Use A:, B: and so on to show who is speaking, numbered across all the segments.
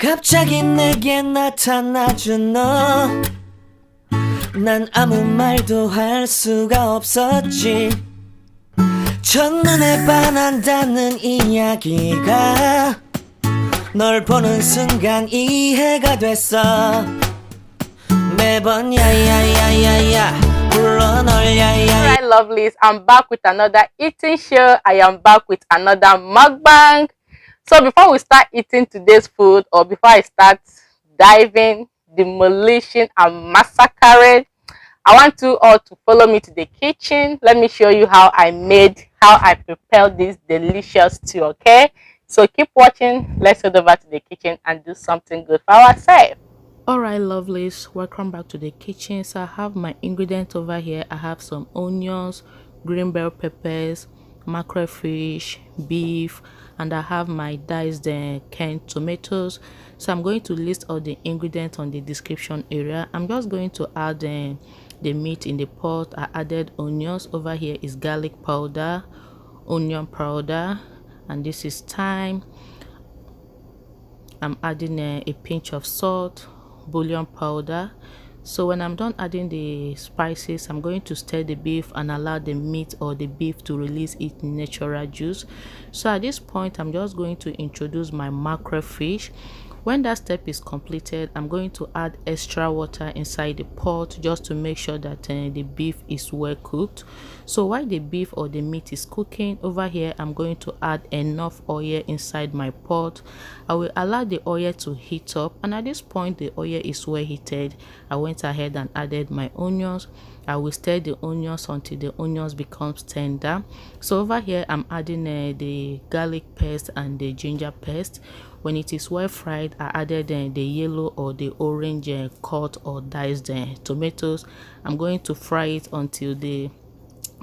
A: 갑자기 내게 나타나준 너. 난 아무 말도 할 수가 없었지. 첫눈에 반한다는 이야기가 널 보는 순간 이해가 됐어. 매번 야야야야야 불러 널 야야.
B: Alright, lovelies, I'm back with another eating show. I am back with another mukbang. So before we start eating today's food, or before I start diving, demolishing and massacring, I want you all to follow me to the kitchen. Let me show you how I prepared this delicious stew, okay? So keep watching. Let's head over to the kitchen and do something good for ourselves. Alright, lovelies, welcome back to the kitchen. So I have my ingredients over here. I have some onions, green bell peppers, mackerel fish, beef, and I have my diced canned tomatoes. So I'm going to list all the ingredients on the description area. I'm just going to add the meat in the pot. I added onions. Over here is garlic powder, onion powder, and this is thyme. I'm adding a pinch of salt, bouillon powder. So when I'm done adding the spices, I'm going to stir the beef and allow the meat or the beef to release its natural juice. So at this point, I'm just going to introduce my mackerel fish. When that step is completed, I'm going to add extra water inside the pot just to make sure that the beef is well cooked. So while the beef or the meat is cooking, over here I'm going to add enough oil inside my pot. I will allow the oil to heat up, and at this point the oil is well heated. I went ahead and added my onions. I will stir the onions until the onions becomes tender. So over here I'm adding the garlic paste and the ginger paste. When it is well fried, I added the yellow or the orange cut or diced tomatoes. I'm going to fry it until the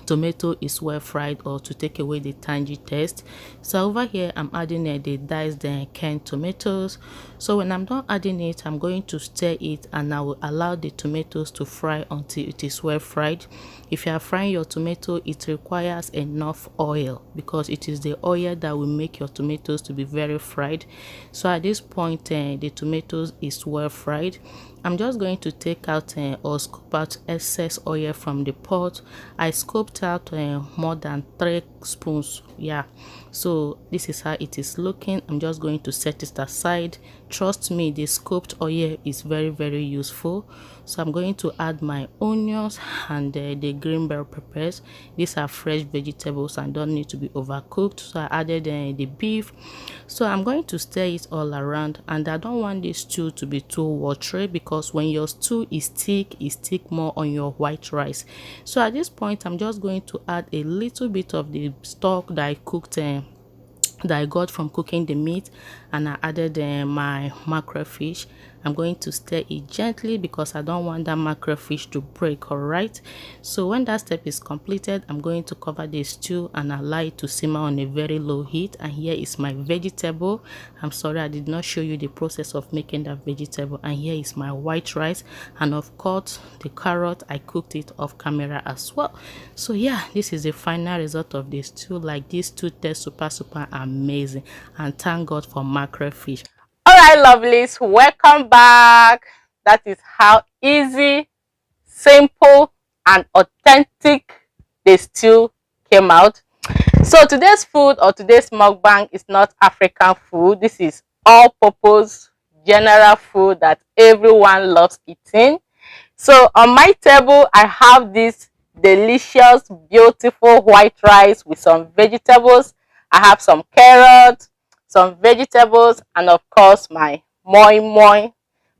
B: tomato is well fried, or to take away the tangy taste. So over here I'm adding the diced canned tomatoes. So when I'm done adding it, I'm going to stir it, and I will allow the tomatoes to fry until it is well fried. If you are frying your tomato, it requires enough oil, because it is the oil that will make your tomatoes to be very fried. So at this point the tomatoes is well fried. I'm just going to take out or scoop out excess oil from the pot. I scooped out more than 3 spoons. Yeah, so this is how it is looking. I'm just going to set it aside. Trust me, the scooped oil is very useful. So I'm going to add my onions and the green bell peppers. These are fresh vegetables and don't need to be overcooked. So I added the beef. So I'm going to stir it all around, and I don't want this stew to be too watery, because when your stew is thick, it stick more on your white rice. So at this point I'm just going to add a little bit of the stock that I cooked that I got from cooking the meat, and I added my mackerel fish. I'm going to stir it gently because I don't want that mackerel fish to break. All right, so when that step is completed, I'm going to cover the stew and allow it to simmer on a very low heat. And here is my vegetable. I'm sorry I did not show you the process of making that vegetable. And here is my white rice, and of course the carrot. I cooked it off camera as well. So yeah, this is the final result of this stew. Like, this stew tastes super amazing, and thank God for mackerel fish. All right, lovelies, welcome back. That is how easy, simple and authentic the stew came out. So today's food, or today's mukbang, is not African food. This is all purpose general food that everyone loves eating. So on my table I have this delicious, beautiful white rice with some vegetables. I have some carrots, some vegetables, and of course my moimoi.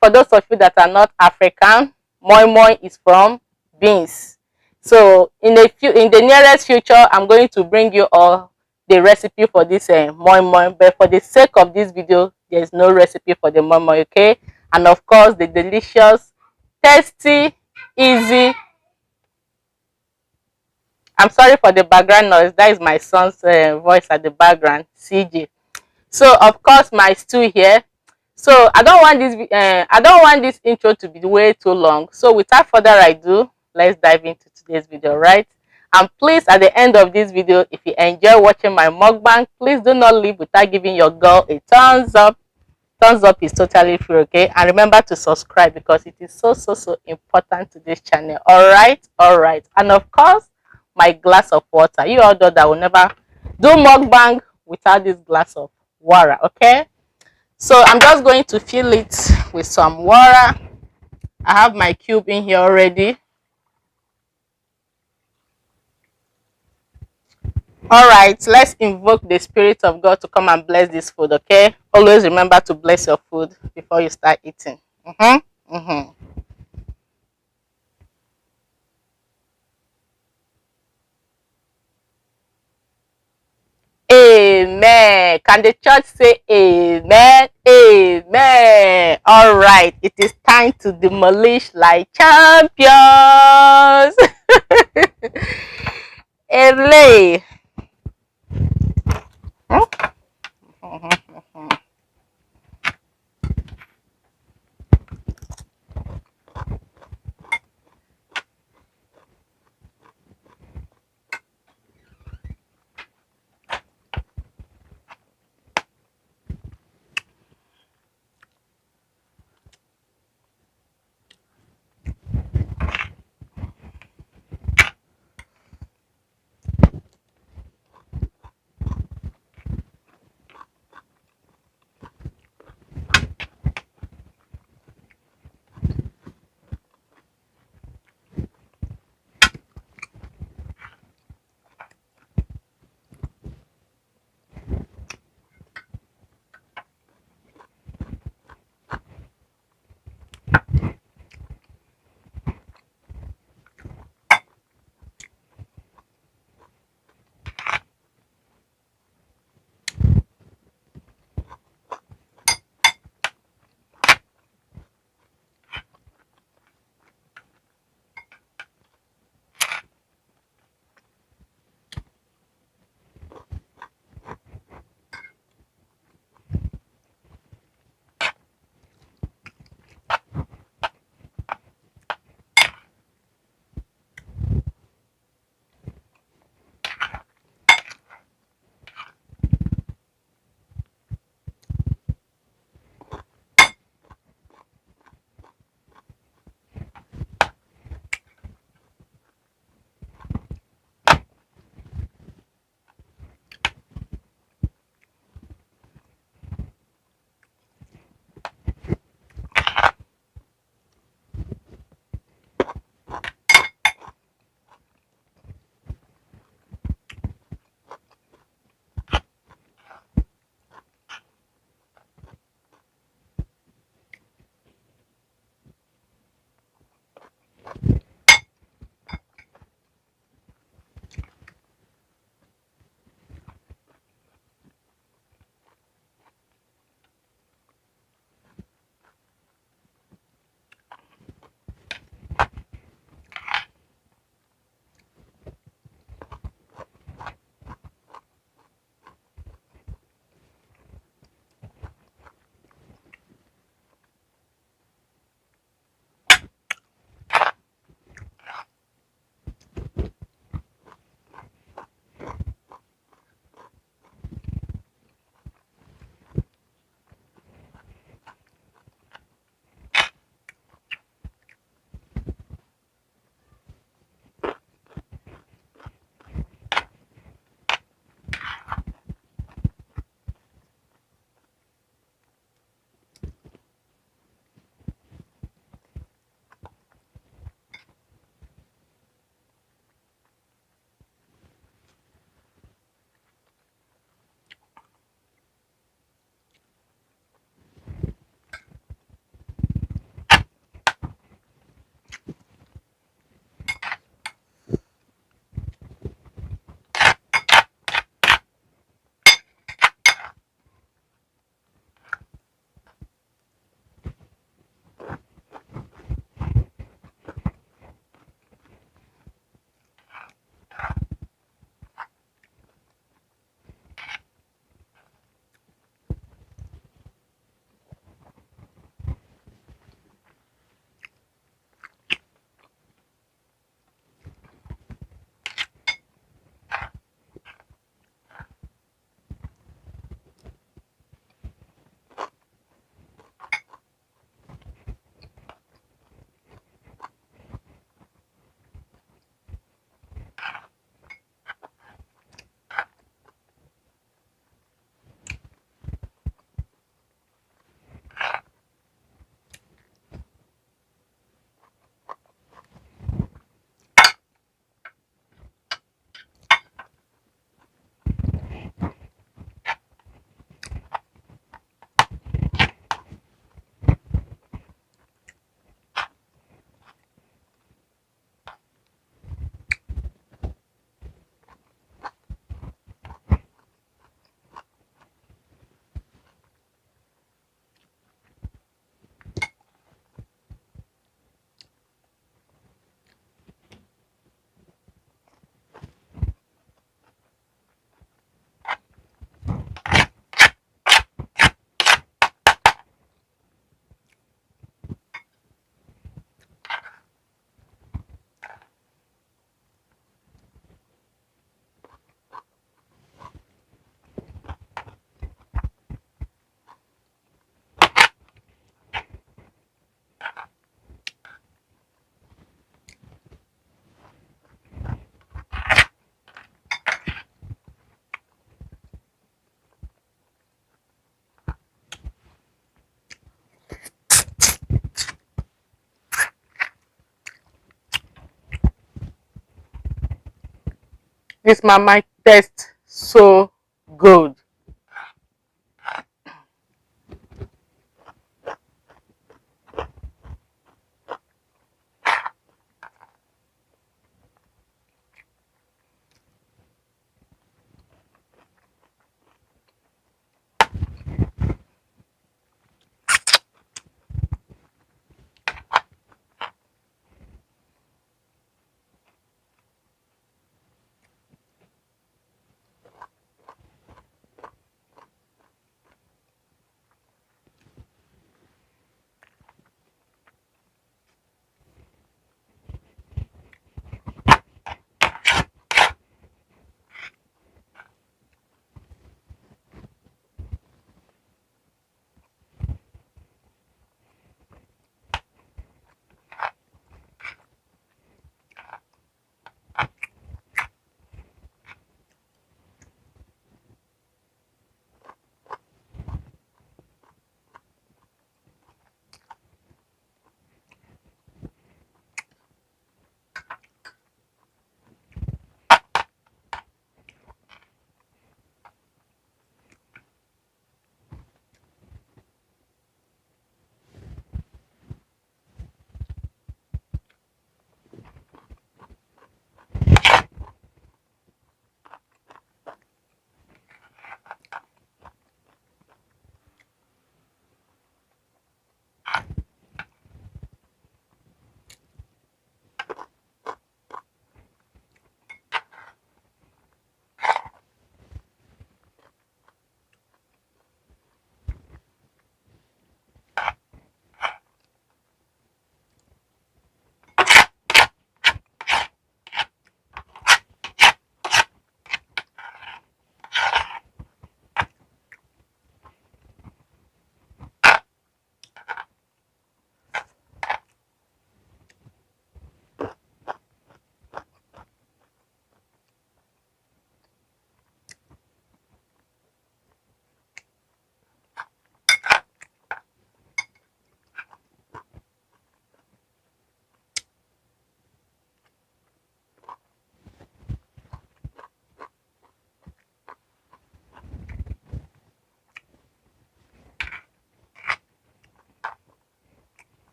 B: For those of you that are not African, moimoi is from beans. So in the nearest future, I'm going to bring you all the recipe for this moimoi, but for the sake of this video, there is no recipe for the moimoi, okay? And of course the delicious, tasty, easy. I'm sorry for the background noise. That is my son's voice at the background, CJ. So of course my stew here. So I don't want this intro to be way too long. So without further ado, let's dive into today's video, right? And please, at the end of this video, if you enjoy watching my mukbang, please do not leave without giving your girl a thumbs up. Thumbs up is totally free, okay? And remember to subscribe because it is so important to this channel. All right. And of course, my glass of water. You all know that will never do mukbang without this glass of water, okay? So I'm just going to fill it with some water. I have my cube in here already. All right, let's invoke the spirit of God to come and bless this food, okay? Always remember to bless your food before you start eating. Amen. Can the church say amen? Amen. All right, it is time to demolish like champions. Ele.
C: This mama tastes so good.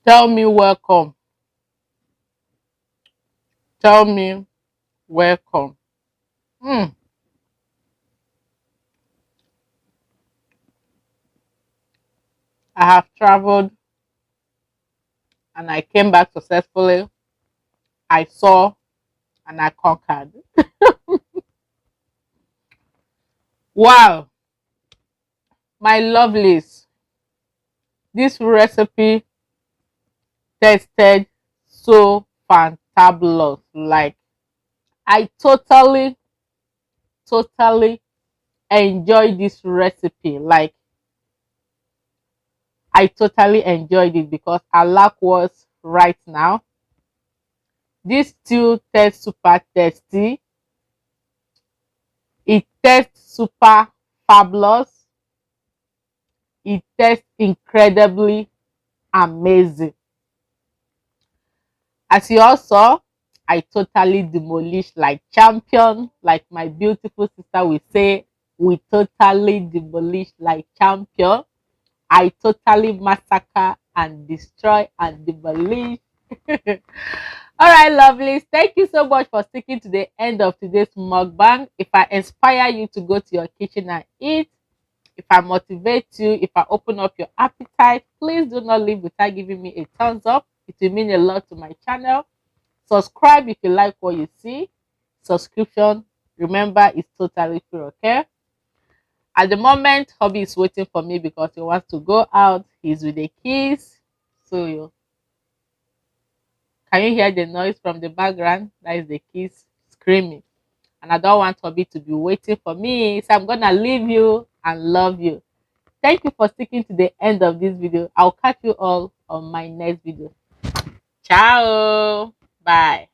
C: Tell me welcome. Tell me welcome. Mm. I have traveled and I came back successfully. I saw and I conquered. Wow, my lovelies, this recipe tasted so fantabulous. Like, I totally enjoyed this recipe. Like, I totally enjoyed it because I lack words right now. This stew tastes super tasty. It tastes super fabulous. It tastes incredibly amazing. As you all saw, I totally demolished like champion. Like my beautiful sister will say, we totally demolished like champion. I totally massacre and destroy and demolish. All right, lovelies. Thank you so much for sticking to the end of today's mukbang. If I inspire you to go to your kitchen and eat, if I motivate you, if I open up your appetite, please do not leave without giving me a thumbs up. It will mean a lot to my channel. Subscribe if you like what you see. Subscription, remember, is totally free, okay? At the moment, hubby is waiting for me because he wants to go out. He's with the kids. So can you hear the noise from the background? That is the kids screaming. And I don't want hubby to be waiting for me. So I'm gonna leave you and love you. Thank you for sticking to the end of this video. I'll catch you all on my next video. Ciao. Bye.